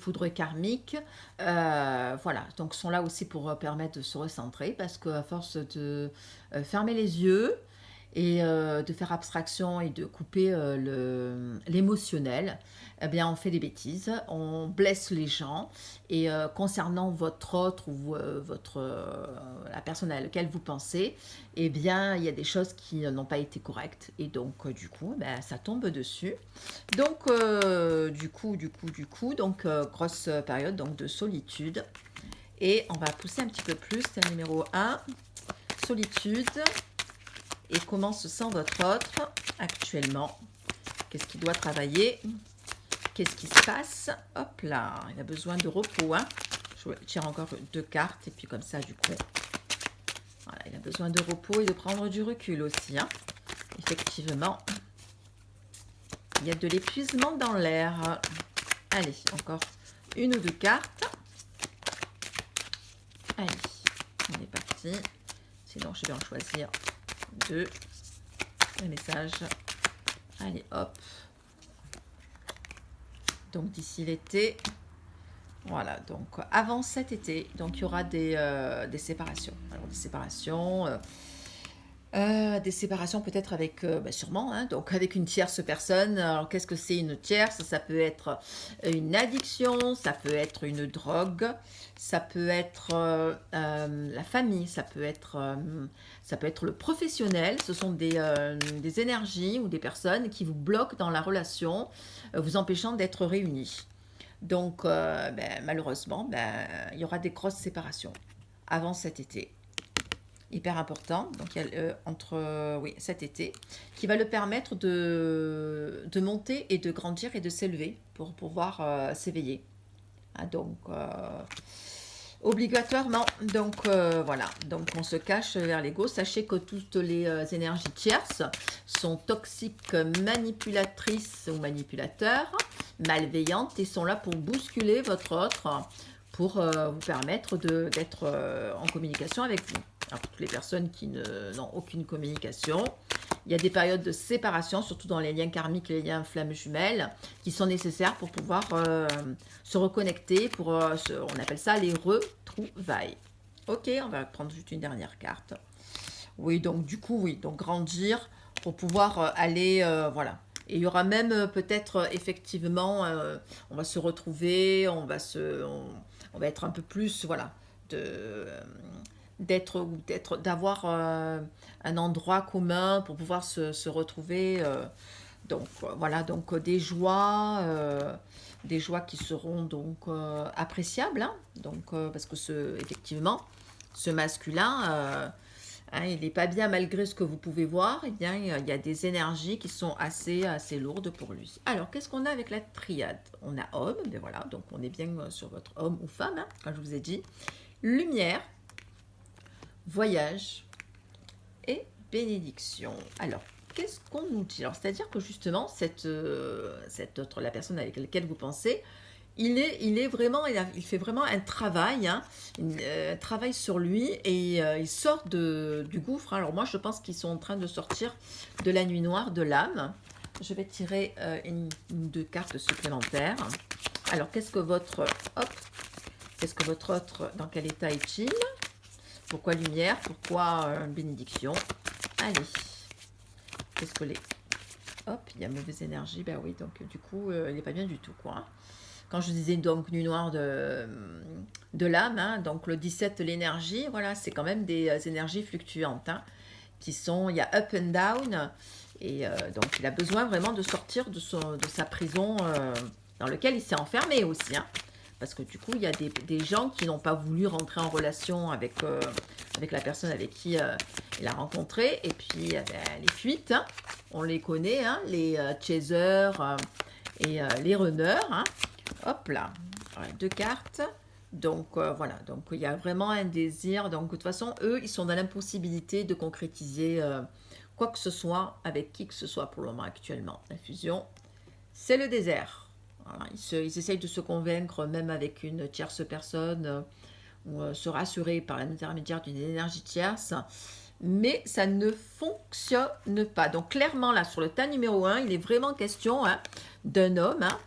foudres karmiques, voilà, donc sont là aussi pour permettre de se recentrer, parce qu'à force de fermer les yeux et de faire abstraction et de couper l'émotionnel, eh bien on fait des bêtises, on blesse les gens. Et concernant votre autre ou la personne à laquelle vous pensez, eh bien il y a des choses qui n'ont pas été correctes, et donc du coup ben, ça tombe dessus. Donc donc grosse période donc de solitude. Et on va pousser un petit peu plus la numéro 1, solitude. Et comment se sent votre autre actuellement? Qu'est-ce qu'il doit travailler? Qu'est-ce qui se passe? Hop là, il a besoin de repos. Hein. Je tire encore 2 cartes, et puis comme ça, du coup, voilà, il a besoin de repos et de prendre du recul aussi. Hein. Effectivement, il y a de l'épuisement dans l'air. Allez, encore 1 ou 2 cartes. Allez, on est parti. Sinon, je vais en choisir 2. Les messages. Allez, hop. Donc, d'ici l'été, voilà, donc avant cet été, donc il y aura des séparations. Alors, des séparations peut-être avec, sûrement, hein, donc avec une tierce personne. Alors, qu'est-ce que c'est une tierce? Ça peut être une addiction, ça peut être une drogue, ça peut être la famille, ça peut être le professionnel. Ce sont des énergies ou des personnes qui vous bloquent dans la relation, vous empêchant d'être réunis. Donc, malheureusement, il y aura des grosses séparations avant cet été. Hyper important, donc il y a cet été, qui va le permettre de monter et de grandir et de s'élever pour pouvoir s'éveiller. Ah, donc, obligatoirement, donc voilà, donc on se cache vers l'ego. Sachez que toutes les énergies tierces sont toxiques, manipulatrices ou manipulateurs, malveillantes, et sont là pour bousculer votre autre, pour vous permettre d'être en communication avec vous. Alors, pour toutes les personnes qui n'ont aucune communication, il y a des périodes de séparation, surtout dans les liens karmiques, les liens flammes jumelles, qui sont nécessaires pour pouvoir se reconnecter, on appelle ça les retrouvailles. Ok, on va prendre juste une dernière carte. Oui, donc du coup, oui, donc grandir pour pouvoir aller, voilà. Et il y aura même peut-être effectivement, on va se retrouver, on va être un peu plus, voilà, d'avoir un endroit commun pour pouvoir se retrouver. Donc voilà, donc des joies qui seront donc appréciables. Hein, donc parce que effectivement, ce masculin, hein, il n'est pas bien malgré ce que vous pouvez voir. Eh bien, il y a des énergies qui sont assez lourdes pour lui. Alors, qu'est-ce qu'on a avec la triade? On a homme, mais voilà, donc on est bien sur votre homme ou femme, hein, comme je vous ai dit. Lumière, voyage et bénédiction. Alors, qu'est-ce qu'on nous dit? Alors, c'est-à-dire que justement, la personne avec laquelle vous pensez, il fait vraiment un travail, hein, un travail sur lui, et il sort du gouffre. Alors moi, je pense qu'ils sont en train de sortir de la nuit noire de l'âme. Je vais tirer une ou 2 cartes supplémentaires. Alors, qu'est-ce que votre autre, dans quel état est-il? Pourquoi lumière? Pourquoi bénédiction? Allez, qu'est-ce que les... Hop, il y a mauvaise énergie, ben oui, donc du coup, il n'est pas bien du tout, quoi. Hein. Quand je disais donc nuit noire de l'âme, hein, donc le 17, l'énergie, voilà, c'est quand même des énergies fluctuantes, hein, il y a up and down, et donc il a besoin vraiment de sortir de sa prison dans laquelle il s'est enfermé aussi, hein. Parce que du coup, il y a des gens qui n'ont pas voulu rentrer en relation avec la personne avec qui il a rencontré. Et puis, les fuites, hein, on les connaît, hein, les chasers et les runners. Hein. Hop là, voilà, 2 cartes. Donc, voilà, donc il y a vraiment un désir. Donc, de toute façon, eux, ils sont dans l'impossibilité de concrétiser quoi que ce soit avec qui que ce soit pour le moment actuellement. La fusion, c'est le désert. Voilà, ils essayent de se convaincre, même avec une tierce personne, ou se rassurer par l'intermédiaire d'une énergie tierce, mais ça ne fonctionne pas. Donc clairement, là, sur le tas numéro 1, il est vraiment question, hein, d'un homme, hein,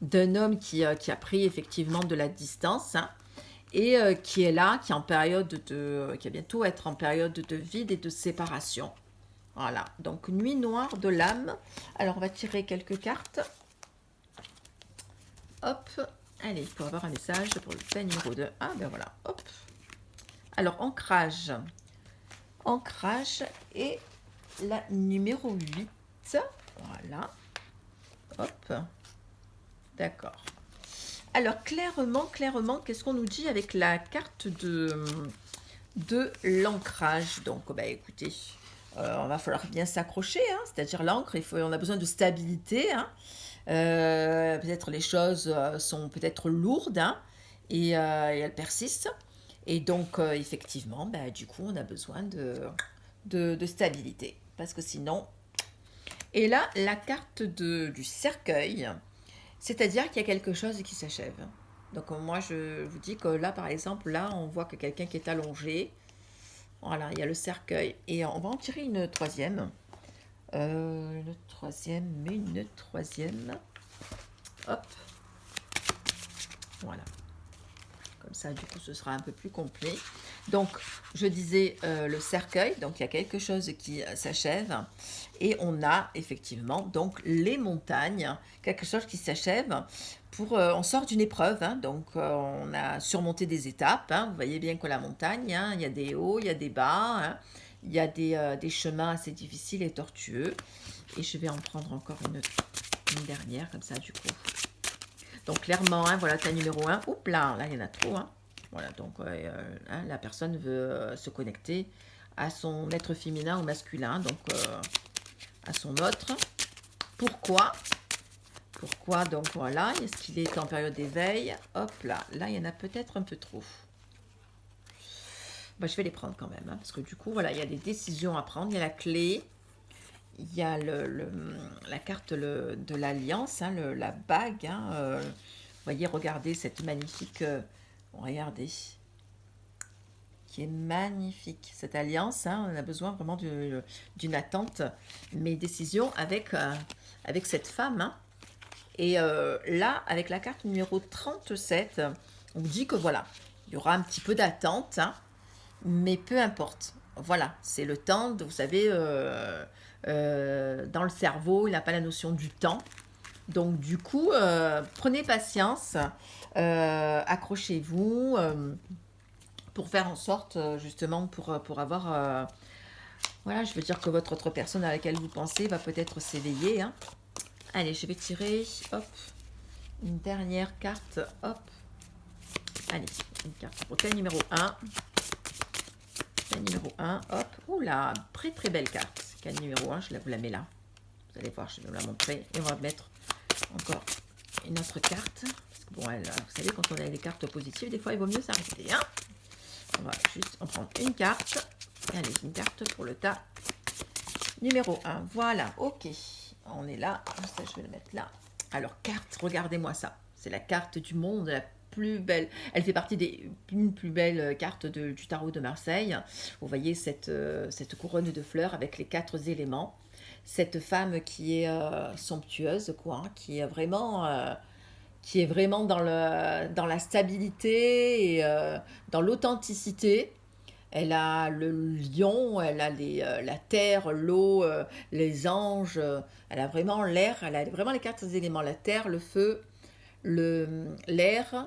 d'un homme qui a pris effectivement de la distance, hein, et qui est là, qui est en période qui va bientôt être en période de vide et de séparation. Voilà, donc nuit noire de l'âme. Alors on va tirer quelques cartes. Hop, allez, pour avoir un message pour le thème numéro 2. Ah ben voilà, hop. Alors ancrage. Ancrage et la numéro 8. Voilà. Hop. D'accord. Alors clairement, qu'est-ce qu'on nous dit avec la carte de l'ancrage? Donc, bah, écoutez, on va falloir bien s'accrocher, hein, c'est-à-dire l'encre, on a besoin de stabilité, hein. Peut-être les choses sont peut-être lourdes, hein, et elles persistent. Et donc, effectivement, bah, du coup, on a besoin de stabilité. Parce que sinon... Et là, la carte du cercueil, c'est-à-dire qu'il y a quelque chose qui s'achève. Donc moi, je vous dis que là, par exemple, là, on voit que quelqu'un qui est allongé. Voilà, il y a le cercueil. Et on va en tirer une troisième. Une troisième. Hop. Voilà. Comme ça, du coup, ce sera un peu plus complet. Donc, je disais le cercueil. Donc, il y a quelque chose qui s'achève. Et on a effectivement donc les montagnes. Quelque chose qui s'achève. On sort d'une épreuve. Hein, donc, on a surmonté des étapes. Hein, vous voyez bien que la montagne, hein, il y a des hauts, il y a des bas. Hein, il y a des chemins assez difficiles et tortueux. Et je vais en prendre encore une dernière, comme ça, du coup. Donc clairement, hein, voilà ta numéro 1. Oups là, il y en a trop. Hein. Voilà, donc hein, la personne veut se connecter à son être féminin ou masculin, donc à son autre. Pourquoi? Pourquoi? Donc voilà, est-ce qu'il est en période d'éveil? Hop là, là il y en a peut-être un peu trop. Bah, je vais les prendre quand même, hein, parce que du coup, voilà, il y a des décisions à prendre, il y a la clé. Il y a la carte de l'alliance, hein, la bague. Hein, vous voyez, regardez cette magnifique... regardez. Qui est magnifique. Cette alliance, hein, on a besoin vraiment d'une attente. Mes décisions avec cette femme. Hein. Et là, avec la carte numéro 37, on dit que voilà, il y aura un petit peu d'attente. Hein, mais peu importe. Voilà, c'est le temps, vous savez, dans le cerveau, il n'a pas la notion du temps. Donc du coup, prenez patience, accrochez-vous pour faire en sorte, justement, pour avoir... voilà, je veux dire que votre autre personne à laquelle vous pensez va peut-être s'éveiller. Hein. Allez, je vais tirer, hop, une dernière carte, hop. Allez, une carte pour thème numéro 1. Numéro 1, hop, oula, très belle carte. Carte numéro 1, vous la mets là. Vous allez voir, je vais vous la montrer. Et on va mettre encore une autre carte. Parce que bon, vous savez, quand on a des cartes positives, des fois, il vaut mieux s'arrêter. Hein, on va juste en prendre une carte. Allez, une carte pour le tas numéro 1. Voilà, ok. On est là. Ça, je vais le mettre là. Alors, carte, regardez-moi ça. C'est la carte du monde, la plus belle. Elle fait partie des plus belles cartes du tarot de Marseille. Vous voyez cette couronne de fleurs avec les 4 éléments. Cette femme qui est somptueuse, quoi, hein, qui est vraiment dans la stabilité et dans l'authenticité. Elle a le lion, elle a la terre, l'eau, les anges. Elle a vraiment l'air, elle a vraiment les 4 éléments, la terre, le feu, l'air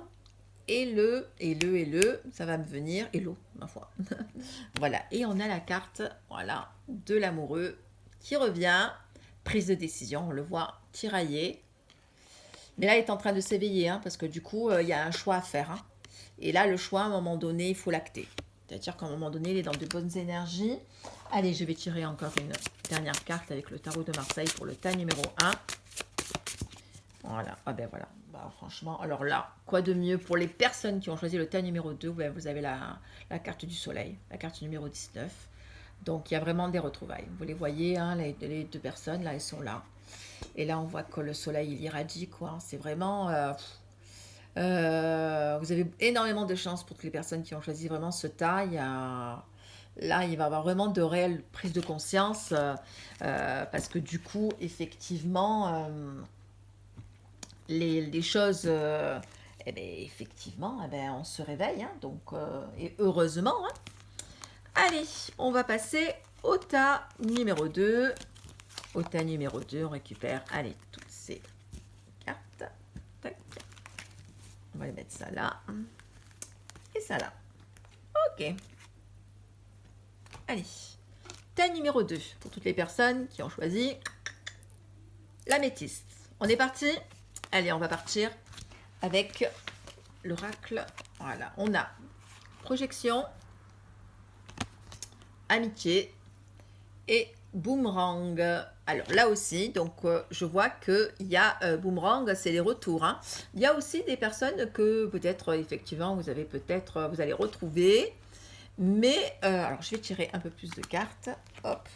et le, ça va me venir, et l'eau, ma foi. Voilà, et on a la carte, voilà, de l'amoureux qui revient, prise de décision, on le voit tiraillé. Mais là, il est en train de s'éveiller, hein, parce que du coup, il y a un choix à faire. Hein. Et là, le choix, à un moment donné, il faut l'acter. C'est-à-dire qu'à un moment donné, il est dans de bonnes énergies. Allez, je vais tirer encore une dernière carte avec le tarot de Marseille pour le tas numéro 1. Voilà, ah ben voilà, bah, franchement, alors là, quoi de mieux pour les personnes qui ont choisi le tas numéro 2, ben vous avez la carte du soleil, la carte numéro 19. Donc il y a vraiment des retrouvailles. Vous les voyez, hein, les 2 personnes, là, elles sont là. Et là, on voit que le soleil, il irradie, quoi. C'est vraiment... vous avez énormément de chance pour toutes les personnes qui ont choisi vraiment ce tas. Là, il va y avoir vraiment de réelles prises de conscience parce que du coup, effectivement, les choses, eh ben, effectivement, eh ben, on se réveille, hein, donc, et heureusement. Hein. Allez, on va passer au tas numéro 2. Au tas numéro 2, on récupère, allez, toutes ces cartes. Tac. On va les mettre ça là. Et ça là. Ok. Allez. Tas numéro 2, pour toutes les personnes qui ont choisi l'améthyste. On est parti. Allez, on va partir avec l'oracle. Voilà, on a projection, amitié et boomerang. Alors là aussi, donc je vois qu'il y a boomerang, c'est les retours. Hein. Il y a aussi des personnes que peut-être effectivement vous avez vous allez retrouver. Mais alors je vais tirer un peu plus de cartes, hop,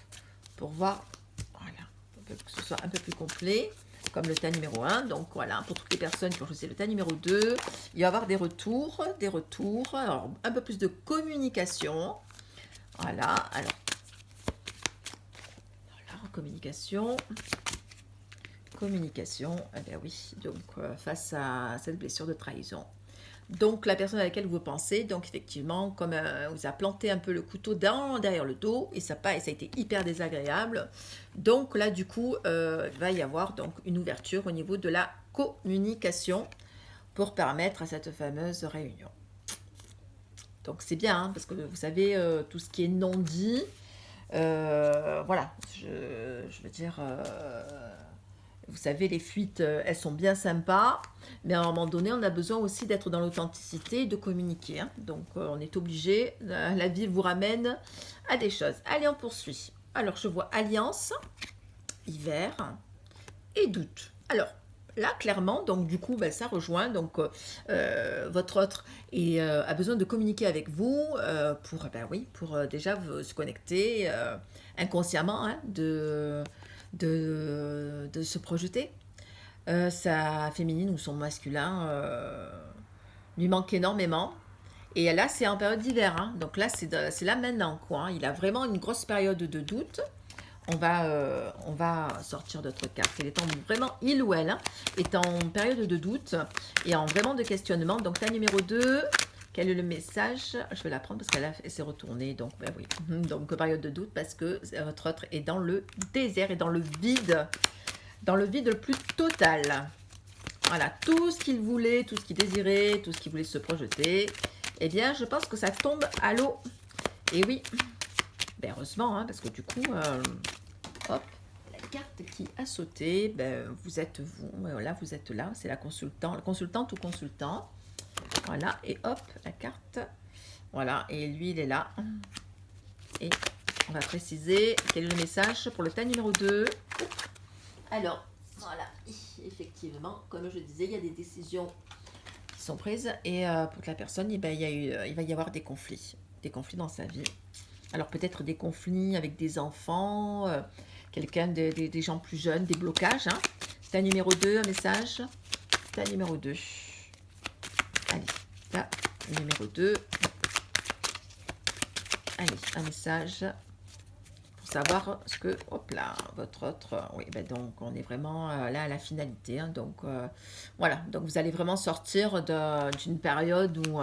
pour voir, voilà, que ce soit un peu plus complet, comme le tas numéro 1. Donc voilà, pour toutes les personnes qui ont choisi le tas numéro 2, il va y avoir des retours, alors un peu plus de communication. Voilà, alors communication, eh bien oui, donc face à cette blessure de trahison. Donc la personne à laquelle vous pensez, donc effectivement, comme vous a planté un peu le couteau derrière le dos, et ça a été hyper désagréable. Donc là, du coup, il va y avoir donc une ouverture au niveau de la communication pour permettre à cette fameuse réunion. Donc c'est bien, hein, parce que vous savez, tout ce qui est non dit, voilà, je veux dire, vous savez, les fuites, elles sont bien sympas, mais à un moment donné, on a besoin aussi d'être dans l'authenticité et de communiquer. Hein. Donc, on est obligé, la vie vous ramène à des choses. Allez, on poursuit. Alors, je vois alliance, hiver et doute. Alors, là, clairement, donc du coup, ben, ça rejoint donc votre autre et a besoin de communiquer avec vous pour, ben oui, pour déjà se connecter inconsciemment, hein, de se projeter. Sa féminine ou son masculin lui manque énormément. Et là, c'est en période d'hiver. Hein. Donc là, c'est là maintenant. Quoi, hein. Il a vraiment une grosse période de doute. On va sortir d'autres cartes. Il est vraiment, il ou elle, hein, est en période de doute et en vraiment de questionnement. Donc, la numéro 2, quel est le message? Je vais la prendre parce qu'elle s'est retournée. Donc, ben oui. Donc, période de doute parce que votre autre est dans le désert et dans le vide le plus total. Voilà, tout ce qu'il voulait, tout ce qu'il désirait, tout ce qu'il voulait se projeter, eh bien, je pense que ça tombe à l'eau. Et oui, ben heureusement, hein, parce que du coup, hop, la carte qui a sauté, ben, vous êtes vous, là, vous êtes là, c'est la consultante ou consultant. Voilà, et hop, la carte, voilà, et lui, il est là. Et on va préciser quel est le message pour le tas numéro 2. Alors, voilà, effectivement, comme je disais, il y a des décisions qui sont prises et pour la personne, eh ben, il va y avoir des conflits dans sa vie. Alors peut-être des conflits avec des enfants, quelqu'un, des gens plus jeunes, des blocages. Hein. C'est un numéro 2, un message. C'est un numéro 2. Allez, là, numéro 2. Allez, un message. Savoir ce que, hop là, votre autre, oui, ben donc on est vraiment là à la finalité, hein, donc voilà, donc vous allez vraiment sortir d'une période où,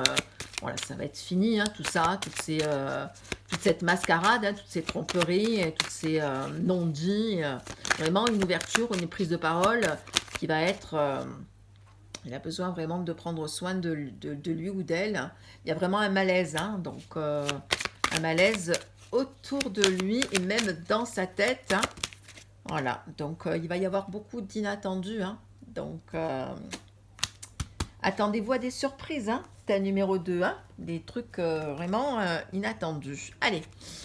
voilà, ça va être fini, hein, tout ça, toute cette mascarade, hein, toutes ces tromperies, toutes ces non-dits, vraiment une ouverture, une prise de parole qui va être, il a besoin vraiment de prendre soin de lui ou d'elle, il y a vraiment un malaise, hein, donc un malaise autour de lui et même dans sa tête. Hein. Voilà, donc il va y avoir beaucoup d'inattendus. Hein. Donc, attendez-vous à des surprises. Hein. C'est un numéro 2, hein. Des trucs vraiment inattendus. Allez,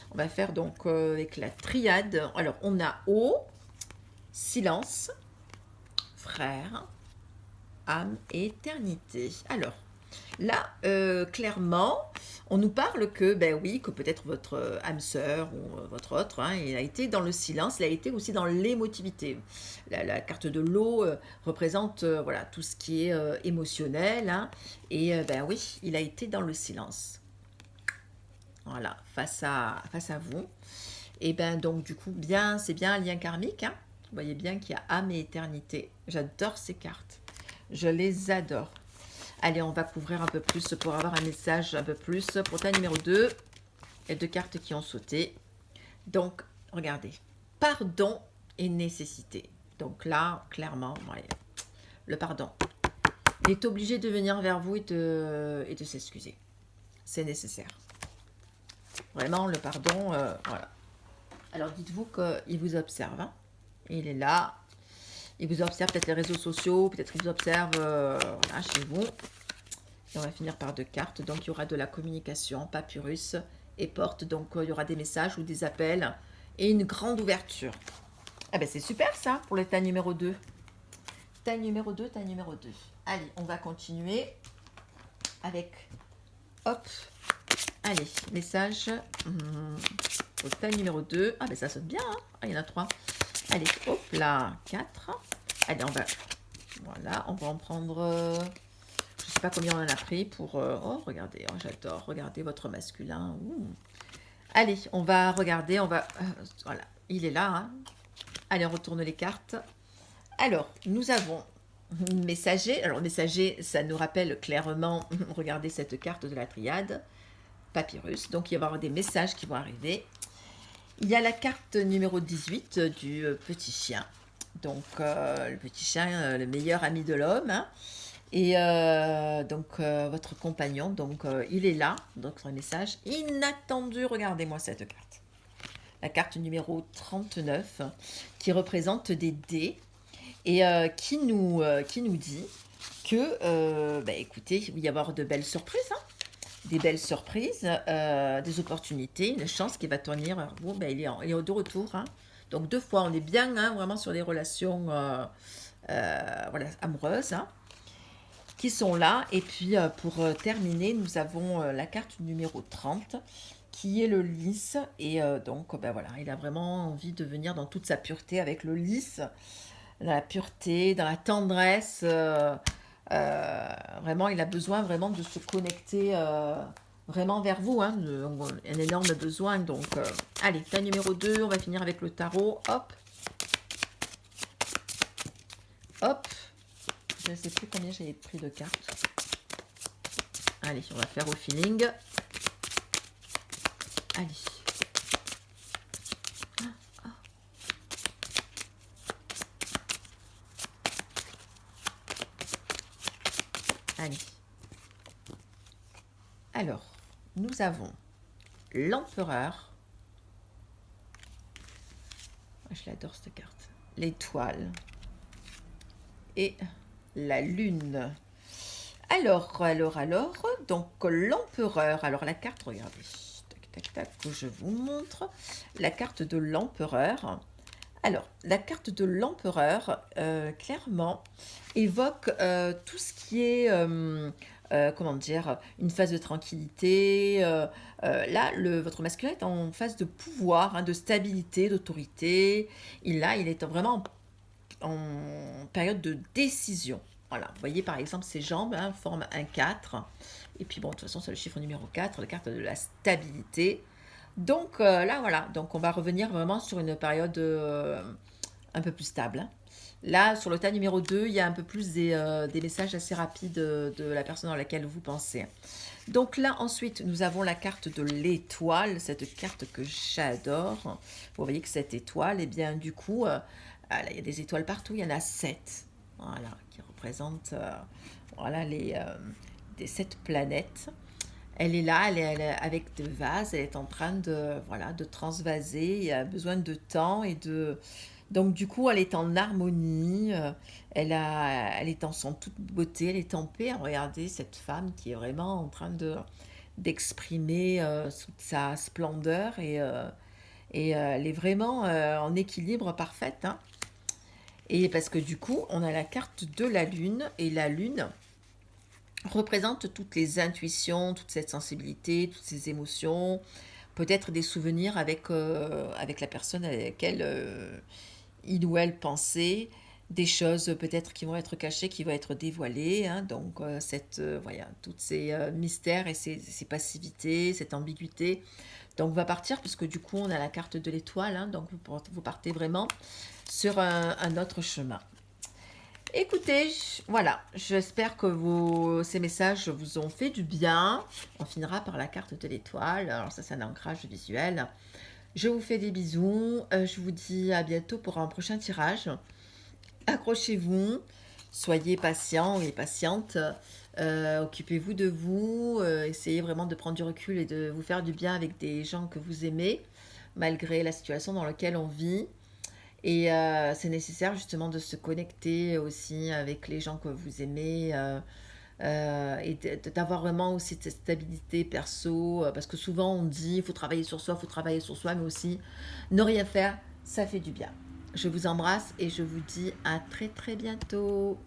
on va faire donc avec la triade. Alors, on a eau, silence, frère, âme et éternité. Alors, là, clairement, on nous parle que, ben oui, que peut-être votre âme sœur ou votre autre, hein, il a été dans le silence, il a été aussi dans l'émotivité. La carte de l'eau représente voilà, tout ce qui est émotionnel, hein, et ben oui, il a été dans le silence. Voilà, face à vous. Et ben donc du coup, c'est bien un lien karmique. Hein. Vous voyez bien qu'il y a âme et éternité. J'adore ces cartes. Je les adore. Allez, on va couvrir un peu plus pour avoir un message un peu plus pour ta numéro 2. Et 2 cartes qui ont sauté. Donc, regardez. Pardon et nécessité. Donc là, clairement, ouais, le pardon. Il est obligé de venir vers vous et de s'excuser. C'est nécessaire. Vraiment, le pardon, voilà. Alors, dites-vous qu'il vous observe. Hein. Il est là. Il vous observe peut-être les réseaux sociaux, peut-être il vous observe voilà, chez vous. Et on va finir par 2 cartes. Donc, il y aura de la communication, papyrus et porte. Donc, il y aura des messages ou des appels et une grande ouverture. Ah ben, c'est super ça pour le tas numéro 2. Ta numéro 2, ta numéro 2. Allez, on va continuer avec... Hop. Allez, message au tas numéro 2. Ah ben, ça sonne bien. Hein. Ah, il y en a 3. Allez, hop là, 4. Allez, on va... Voilà, on va en prendre... je ne sais pas combien on en a pris pour... oh, regardez, oh, j'adore. Regardez votre masculin. Ouh. Allez, on va regarder. On va... voilà, il est là. Hein. Allez, on retourne les cartes. Alors, nous avons messager. Alors, messager, ça nous rappelle clairement... regardez cette carte de la triade. Papyrus. Donc, il va y avoir des messages qui vont arriver. Il y a la carte numéro 18 du petit chien. Donc, le petit chien, le meilleur ami de l'homme. Hein. Et donc, votre compagnon, donc, il est là. Donc, un message inattendu. Regardez-moi cette carte. La carte numéro 39 qui représente des dés et qui nous dit que, bah, écoutez, il va y avoir de belles surprises. Hein. Des belles surprises, des opportunités, une chance qui va tenir vers vous. Ben, il est de retour. Hein. Donc 2 fois, on est bien hein, vraiment sur des relations voilà, amoureuses hein, qui sont là. Et puis pour terminer, nous avons la carte numéro 30 qui est le lys. Et donc ben, voilà, il a vraiment envie de venir dans toute sa pureté avec le lys, dans la pureté, dans la tendresse. Vraiment, il a besoin vraiment de se connecter vraiment vers vous. Hein, un énorme besoin. Donc, allez, ta numéro 2, on va finir avec le tarot. Hop. Hop. Je ne sais plus combien j'ai pris de cartes. Allez, on va faire au feeling. Allez. Allez. Alors, nous avons l'empereur. Je l'adore cette carte. L'étoile. Et la lune. Alors, donc l'empereur. Alors la carte, regardez. Tac, tac, tac, que je vous montre. La carte de l'empereur. Alors, la carte de l'empereur, clairement, évoque tout ce qui est, comment dire, une phase de tranquillité. Là, votre masculin est en phase de pouvoir, hein, de stabilité, d'autorité. Il est vraiment en période de décision. Voilà, vous voyez par exemple ses jambes hein, forment un 4. Et puis bon, de toute façon, c'est le chiffre numéro 4, la carte de la stabilité. Donc là, voilà, donc on va revenir vraiment sur une période un peu plus stable. Hein. Là, sur le tas numéro 2, il y a un peu plus des messages assez rapides de la personne dans laquelle vous pensez. Donc là, ensuite, nous avons la carte de l'étoile, cette carte que j'adore. Vous voyez que cette étoile, eh bien, du coup, là, il y a des étoiles partout, il y en a 7. Voilà, qui représentent voilà, des 7 planètes. Elle est là, elle est avec des vases, elle est en train de, voilà, de transvaser, elle a besoin de temps et de... Donc du coup, elle est en harmonie, elle est en son toute beauté, elle est en paix. Regardez cette femme qui est vraiment en train d'exprimer toute sa splendeur et elle est vraiment en équilibre parfait. Hein. Et parce que du coup, on a la carte de la lune et la lune représente toutes les intuitions, toute cette sensibilité, toutes ces émotions, peut-être des souvenirs avec la personne avec laquelle il ou elle pensait, des choses peut-être qui vont être cachées, qui vont être dévoilées. Hein, donc, voilà, tous ces mystères et ces passivités, cette ambiguïté. Donc, on va partir, puisque du coup, on a la carte de l'étoile. Hein, donc, vous partez vraiment sur un autre chemin. Écoutez, voilà, j'espère que ces messages vous ont fait du bien. On finira par la carte de l'étoile. Alors ça, c'est un ancrage visuel. Je vous fais des bisous. Je vous dis à bientôt pour un prochain tirage. Accrochez-vous, soyez patients et patientes. Occupez-vous de vous. Essayez vraiment de prendre du recul et de vous faire du bien avec des gens que vous aimez, malgré la situation dans laquelle on vit. Et c'est nécessaire justement de se connecter aussi avec les gens que vous aimez et d'avoir vraiment aussi cette stabilité perso parce que souvent on dit il faut travailler sur soi, il faut travailler sur soi, mais aussi ne rien faire, ça fait du bien. Je vous embrasse et je vous dis à très très bientôt.